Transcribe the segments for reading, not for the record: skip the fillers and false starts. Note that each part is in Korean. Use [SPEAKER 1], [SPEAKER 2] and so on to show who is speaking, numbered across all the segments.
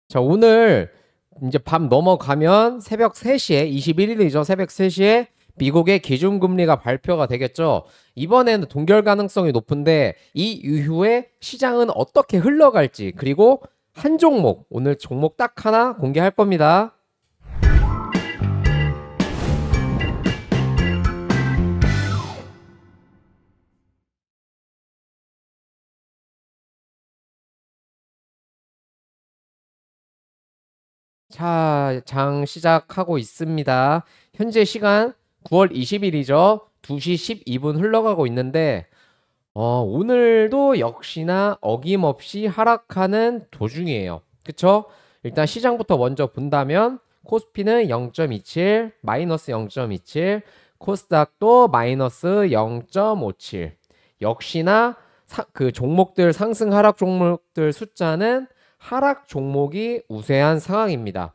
[SPEAKER 1] 자, 오늘 이제 밤 넘어가면 새벽 3시에 21일이죠. 새벽 3시에 미국의 기준금리가 발표가 되겠죠. 이번에는 동결 가능성이 높은데 이 이후에 시장은 어떻게 흘러갈지, 그리고 한 종목, 오늘 종목 딱 하나 공개할 겁니다. 자, 장 시작하고 있습니다. 현재 시간 9월 20일이죠. 2시 12분 흘러가고 있는데 오늘도 역시나 어김없이 하락하는 도중이에요. 그쵸? 일단 시장부터 먼저 본다면 코스피는 0.27, 마이너스 0.27, 코스닥도 마이너스 0.57. 역시나 그 종목들, 상승 하락 종목들 숫자는 하락 종목이 우세한 상황입니다.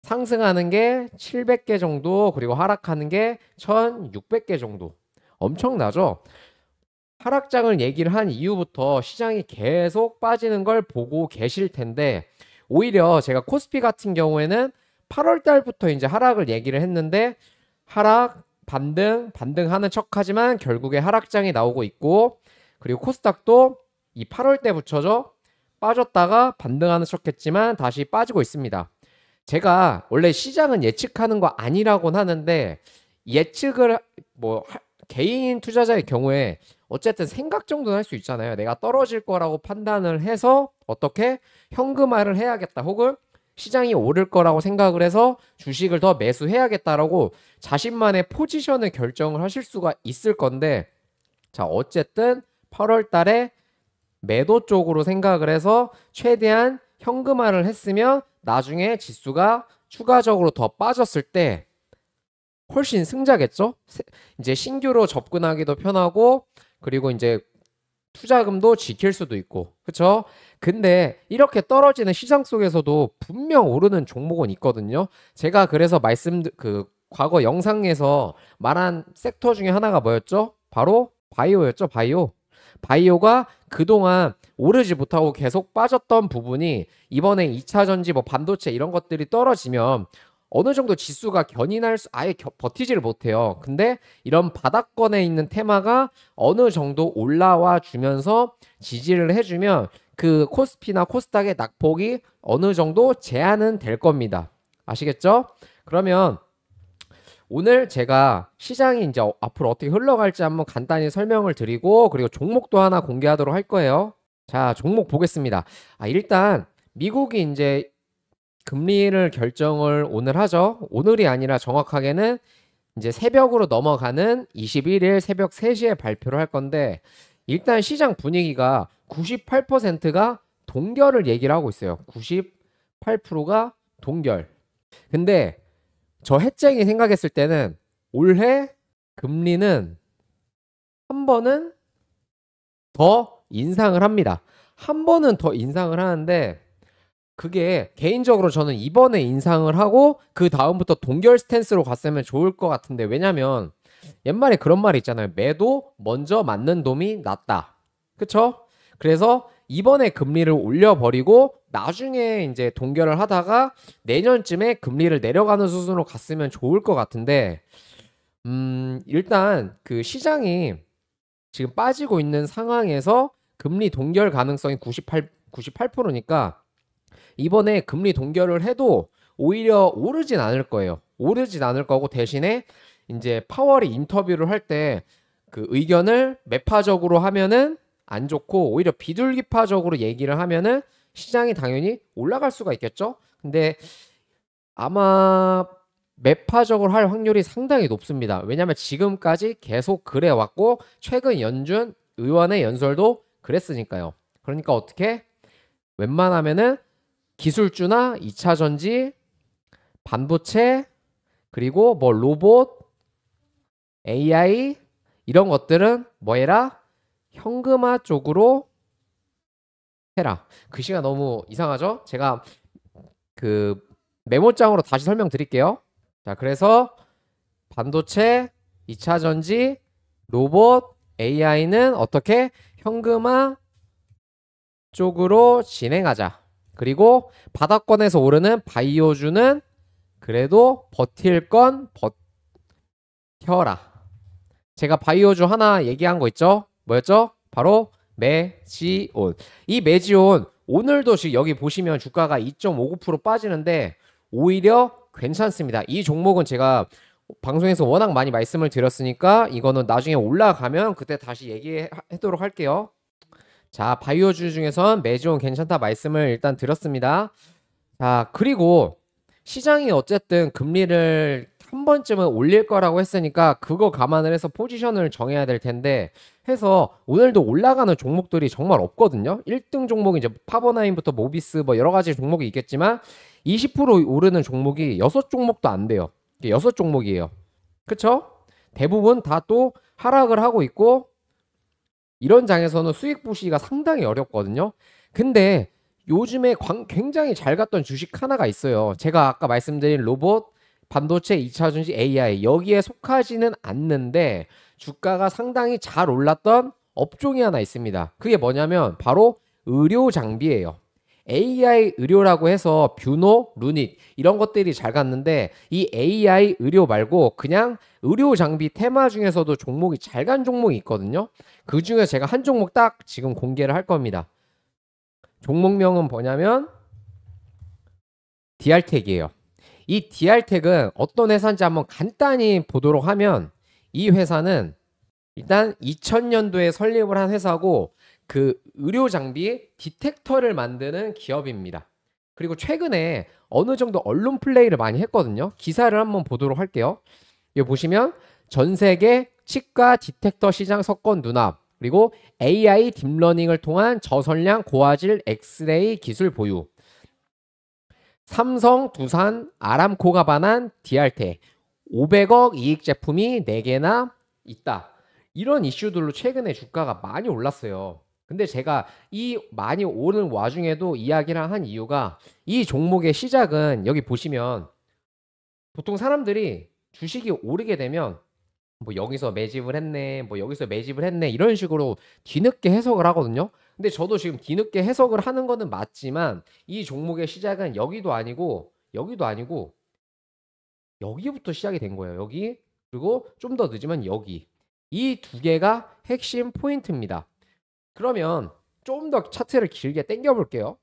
[SPEAKER 1] 상승하는 게 700개 정도, 그리고 하락하는 게 1600개 정도. 엄청나죠? 하락장을 얘기를 한 이후부터 시장이 계속 빠지는 걸 보고 계실 텐데, 오히려 제가 코스피 같은 경우에는 8월 달부터 이제 하락을 얘기를 했는데, 하락, 반등하는 척 하지만 결국에 하락장이 나오고 있고, 그리고 코스닥도 이 8월 때부터죠. 빠졌다가 반등하는 척 했지만 다시 빠지고 있습니다. 제가 원래 시장은 예측하는 거 아니라고는 하는데, 예측을 개인 투자자의 경우에 어쨌든 생각 정도는 할 수 있잖아요. 내가 떨어질 거라고 판단을 해서 어떻게 현금화를 해야겠다, 혹은 시장이 오를 거라고 생각을 해서 주식을 더 매수해야겠다라고 자신만의 포지션을 결정을 하실 수가 있을 건데, 자, 어쨌든 8월 달에 매도 쪽으로 생각을 해서 최대한 현금화를 했으면 나중에 지수가 추가적으로 더 빠졌을 때 훨씬 승자겠죠? 이제 신규로 접근하기도 편하고, 그리고 이제 투자금도 지킬 수도 있고, 그쵸? 근데 이렇게 떨어지는 시장 속에서도 분명 오르는 종목은 있거든요. 제가 그래서 과거 영상에서 말한 섹터 중에 하나가 뭐였죠? 바로 바이오였죠. 바이오가 그동안 오르지 못하고 계속 빠졌던 부분이 이번에 2차 전지, 반도체 이런 것들이 떨어지면 어느 정도 지수가 아예 버티지를 못해요. 근데 이런 바닥권에 있는 테마가 어느 정도 올라와 주면서 지지를 해주면 그 코스피나 코스닥의 낙폭이 어느 정도 제한은 될 겁니다. 아시겠죠? 그러면 오늘 제가 시장이 이제 앞으로 어떻게 흘러갈지 한번 간단히 설명을 드리고, 그리고 종목도 하나 공개하도록 할 거예요. 자, 종목 보겠습니다. 일단 미국이 이제 금리를 결정을 오늘 하죠. 오늘이 아니라 정확하게는 이제 새벽으로 넘어가는 21일 새벽 3시에 발표를 할 건데, 일단 시장 분위기가 98%가 동결을 얘기를 하고 있어요. 98%가 동결. 근데 저 해쟁이 생각했을 때는 올해 금리는 한 번은 더 인상을 합니다. 한 번은 더 인상을 하는데, 그게 개인적으로 저는 이번에 인상을 하고 그 다음부터 동결 스탠스로 갔으면 좋을 것 같은데, 왜냐면 옛말에 그런 말이 있잖아요. 매도 먼저 맞는 놈이 낫다. 그쵸? 그래서 이번에 금리를 올려버리고 나중에 이제 동결을 하다가 내년쯤에 금리를 내려가는 수준으로 갔으면 좋을 것 같은데, 일단 그 시장이 지금 빠지고 있는 상황에서 금리 동결 가능성이 98%니까 이번에 금리 동결을 해도 오히려 오르진 않을 거예요. 오르진 않을 거고, 대신에 이제 파월이 인터뷰를 할 때 그 의견을 매파적으로 하면은 안 좋고, 오히려 비둘기파적으로 얘기를 하면은 시장이 당연히 올라갈 수가 있겠죠. 근데 아마 매파적으로 할 확률이 상당히 높습니다. 왜냐하면 지금까지 계속 그래 왔고, 최근 연준 의원의 연설도 그랬으니까요. 그러니까 어떻게 웬만하면은 기술주나 2차 전지, 반도체, 그리고 로봇, AI 이런 것들은 뭐 해라? 현금화 쪽으로 해라. 글씨가 너무 이상하죠? 제가 그 메모장으로 다시 설명드릴게요. 자, 그래서 반도체, 2차 전지, 로봇, AI는 어떻게 현금화 쪽으로 진행하자. 그리고 바닥권에서 오르는 바이오주는 그래도 버틸 건 버텨라. 제가 바이오주 하나 얘기한 거 있죠? 뭐였죠? 바로 메지온. 이 메지온 오늘도 지금 여기 보시면 주가가 2.59% 빠지는데 오히려 괜찮습니다. 이 종목은 제가 방송에서 워낙 많이 말씀을 드렸으니까 이거는 나중에 올라가면 그때 다시 얘기하도록 할게요. 자, 바이오주 중에선 메지온 괜찮다 말씀을 일단 드렸습니다. 자, 그리고 시장이 어쨌든 금리를 한 번쯤은 올릴 거라고 했으니까 그거 감안을 해서 포지션을 정해야 될 텐데 해서 오늘도 올라가는 종목들이 정말 없거든요. 1등 종목이 이제 파버나인부터 모비스 뭐 여러 가지 종목이 있겠지만 20% 오르는 종목이 6종목도 안 돼요. 6종목이에요. 그쵸? 대부분 다 또 하락을 하고 있고 이런 장에서는 수익 보시기가 상당히 어렵거든요. 근데 요즘에 굉장히 잘 갔던 주식 하나가 있어요. 제가 아까 말씀드린 로봇, 반도체, 2차전지, AI 여기에 속하지는 않는데 주가가 상당히 잘 올랐던 업종이 하나 있습니다. 그게 뭐냐면 바로 의료 장비예요. AI 의료라고 해서 뷰노, 루닉 이런 것들이 잘 갔는데 이 AI 의료 말고 그냥 의료 장비 테마 중에서도 종목이 잘 간 종목이 있거든요. 그 중에 제가 한 종목 딱 지금 공개를 할 겁니다. 종목명은 뭐냐면 DR텍이에요. 이 DR텍은 어떤 회사인지 한번 간단히 보도록 하면 이 회사는 일단 2000년도에 설립을 한 회사고 그 의료 장비 디텍터를 만드는 기업입니다. 그리고 최근에 어느 정도 언론 플레이를 많이 했거든요. 기사를 한번 보도록 할게요. 여기 보시면 전 세계 치과 디텍터 시장 석권 눈앞 그리고 AI 딥러닝을 통한 저선량 고화질 엑스레이 기술 보유 삼성, 두산, 아람코가 반한 DR텍 500억 이익 제품이 4개나 있다. 이런 이슈들로 최근에 주가가 많이 올랐어요. 근데 제가 이 많이 오른 와중에도 이야기를 한 이유가 이 종목의 시작은 여기 보시면 보통 사람들이 주식이 오르게 되면 뭐 여기서 매집을 했네, 뭐 여기서 매집을 했네 이런 식으로 뒤늦게 해석을 하거든요. 근데 저도 지금 뒤늦게 해석을 하는 거는 맞지만 이 종목의 시작은 여기도 아니고 여기도 아니고 여기부터 시작이 된 거예요. 여기 그리고 좀 더 늦으면 여기 이 두 개가 핵심 포인트입니다. 그러면 좀 더 차트를 길게 당겨 볼게요.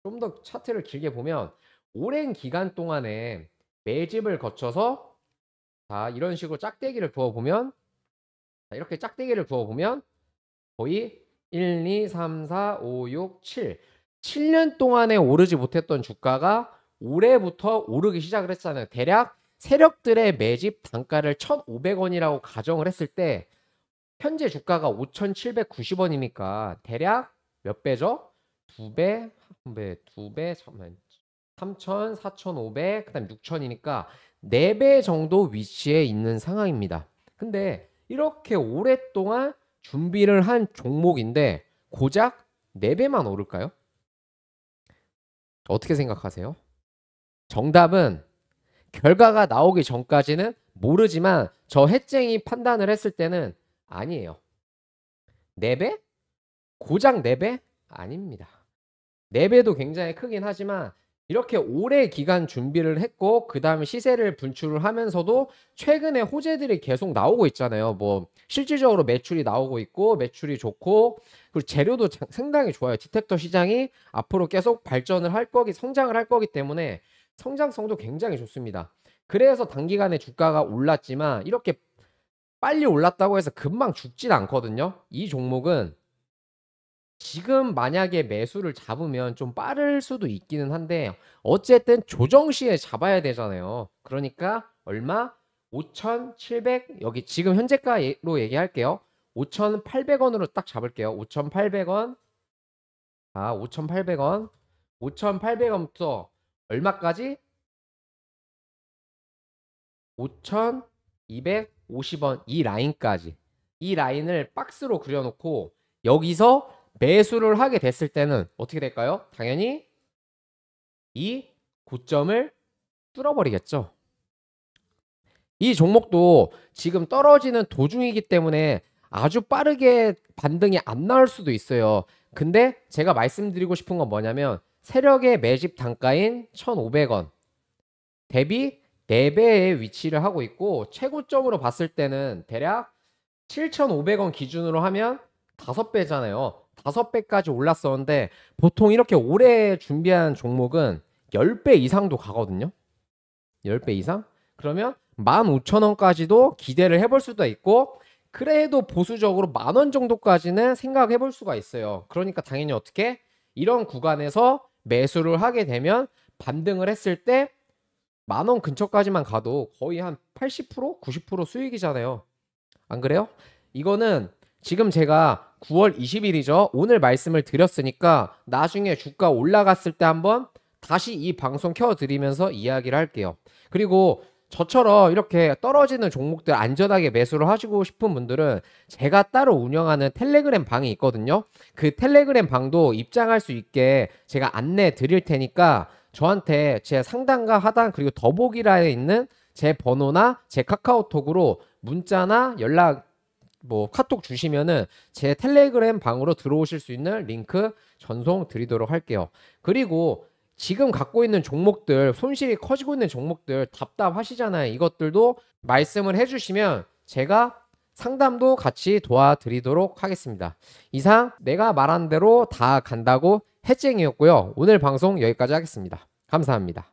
[SPEAKER 1] 좀 더 차트를 길게 보면 오랜 기간 동안에 매집을 거쳐서 자 이런 식으로 짝대기를 그어보면 자, 이렇게 짝대기를 그어보면 거의 1, 2, 3, 4, 5, 6, 7 7년 동안에 오르지 못했던 주가가 올해부터 오르기 시작을 했잖아요. 대략 세력들의 매집 단가를 1,500원이라고 가정을 했을 때 현재 주가가 5,790원이니까 대략 몇 배죠? 2배, 2배, 잠깐만 3,000, 4,500, 그 다음 6,000이니까 4배 정도 위치에 있는 상황입니다. 근데 이렇게 오랫동안 준비를 한 종목인데 고작 4배만 오를까요? 어떻게 생각하세요? 정답은 결과가 나오기 전까지는 모르지만 저 해쟁이 판단을 했을 때는 아니에요. 4배? 고작 4배? 아닙니다. 4배도 굉장히 크긴 하지만 이렇게 오래 기간 준비를 했고 그 다음에 시세를 분출을 하면서도 최근에 호재들이 계속 나오고 있잖아요. 뭐 실질적으로 매출이 나오고 있고 매출이 좋고 그리고 재료도 상당히 좋아요. 디텍터 시장이 앞으로 계속 발전을 할 거기 성장을 할 거기 때문에 성장성도 굉장히 좋습니다. 그래서 단기간에 주가가 올랐지만 이렇게 빨리 올랐다고 해서 금방 죽진 않거든요. 이 종목은 지금 만약에 매수를 잡으면 좀 빠를 수도 있기는 한데 어쨌든 조정 시에 잡아야 되잖아요. 그러니까 얼마? 5,700 여기 지금 현재가로 얘기할게요. 5,800원으로 딱 잡을게요. 5,800원. 아, 5,800원. 5,800원부터 얼마까지? 5,250원 이 라인까지. 이 라인을 박스로 그려놓고 여기서 매수를 하게 됐을 때는 어떻게 될까요? 당연히 이 고점을 뚫어버리겠죠. 이 종목도 지금 떨어지는 도중이기 때문에 아주 빠르게 반등이 안 나올 수도 있어요. 근데 제가 말씀드리고 싶은 건 뭐냐면 세력의 매집 단가인 1,500원 대비 4배의 위치를 하고 있고 최고점으로 봤을 때는 대략 7,500원 기준으로 하면 5배잖아요. 5배까지 올랐었는데 보통 이렇게 오래 준비한 종목은 10배 이상도 가거든요. 10배 이상? 그러면 15,000원까지도 기대를 해볼 수도 있고 그래도 보수적으로 10,000원 정도까지는 생각해 볼 수가 있어요. 그러니까 당연히 어떻게 이런 구간에서 매수를 하게 되면 반등을 했을 때 10,000원 근처까지만 가도 거의 한 80%, 90% 수익이잖아요. 안 그래요? 이거는 지금 제가 9월 20일이죠. 오늘 말씀을 드렸으니까 나중에 주가 올라갔을 때 한번 다시 이 방송 켜드리면서 이야기를 할게요. 그리고 저처럼 이렇게 떨어지는 종목들 안전하게 매수를 하시고 싶은 분들은 제가 따로 운영하는 텔레그램 방이 있거든요. 그 텔레그램 방도 입장할 수 있게 제가 안내 드릴 테니까 저한테 제 상단과 하단 그리고 더보기란에 있는 제 번호나 제 카카오톡으로 문자나 연락 카톡 주시면은 제 텔레그램 방으로 들어오실 수 있는 링크 전송 드리도록 할게요. 그리고 지금 갖고 있는 종목들 손실이 커지고 있는 종목들 답답하시잖아요. 이것들도 말씀을 해주시면 제가 상담도 같이 도와드리도록 하겠습니다. 이상 내가 말한 대로 다 간다고 해쟁이었고요. 오늘 방송 여기까지 하겠습니다. 감사합니다.